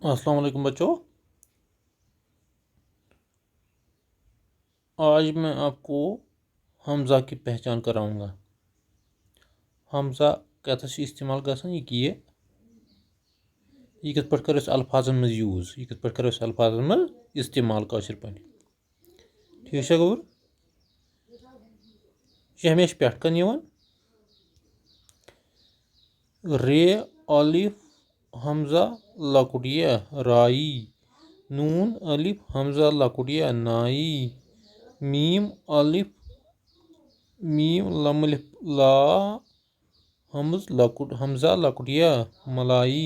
अस्सलाम वालेकुम बच्चों। आज मैं आपको हमज़ा की पहचान कराऊंगा। हमज़ा कतस इस्तेमाल गसान यह कत पे कर अल्फाजन मज यूज़, यह कत पे कर अल्फाजन मज इस्तेमाल काशिर पे। ठीक है गौर, यह हमेशा पेट कन रे अलिफ हमज़ा लकुटिया राई, नून अलिफ हमज़ा लकुटिया नाई, मीम अलिफ मीम लमलिफ ला हमज़ा लकुटिया मलाई,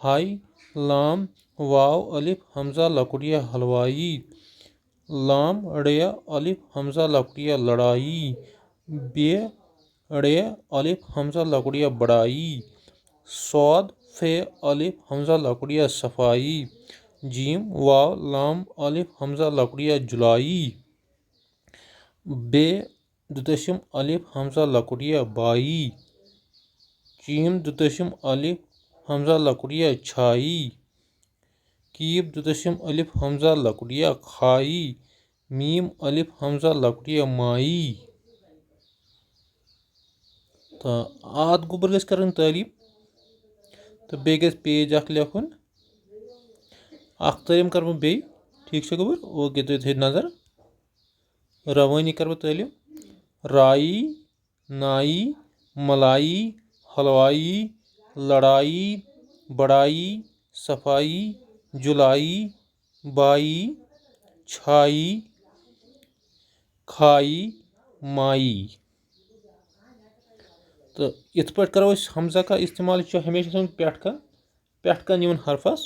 हाई लाम वाव अलिफ हमज़ा लकुटिया हलवाई, लाम अड़िया अलिफ हमज़ा लकुटिया लड़ाई, बे अड़िया अलिफ हमज़ा लकुटिया बड़ाई, सौद फे अलिफ हमज़ा लकुटिया सफाई, जीम वाव लाम अलिफ हमज़ा लकुटिया जुलाई, बे दुतशिम अलिफ हमज़ा लकुटिया बाई, चीम दुतशिम अलिफ हमज़ा लकुटिया छाई, कीब दुतशिम अलिफ हमज़ा लकुटिया खाई, मीम अलिफ हमज़ा लकुटिया माई। तो आद गुबर गस करन तालीम, तो बे गस पेज अख लेखुन अख तालीम कर बे। ठीक से गुबर वो के थे नजर रवानी कर तालीम राई नाई मलाई हलवाई लड़ाई बड़ाई सफाई जुलाई बाई छाई खाई माई। तो इत पे करो हमज़ा का इस्तेमाल हमेशा पेट कन हरफस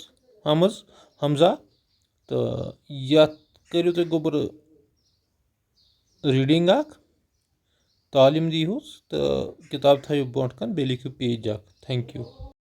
हमज़ा। तो यत करियो तुम गोबर रीडिंग तालीम दीहूस तो किताब थो ब्रोट कन बे लिखो पेज। Thank you.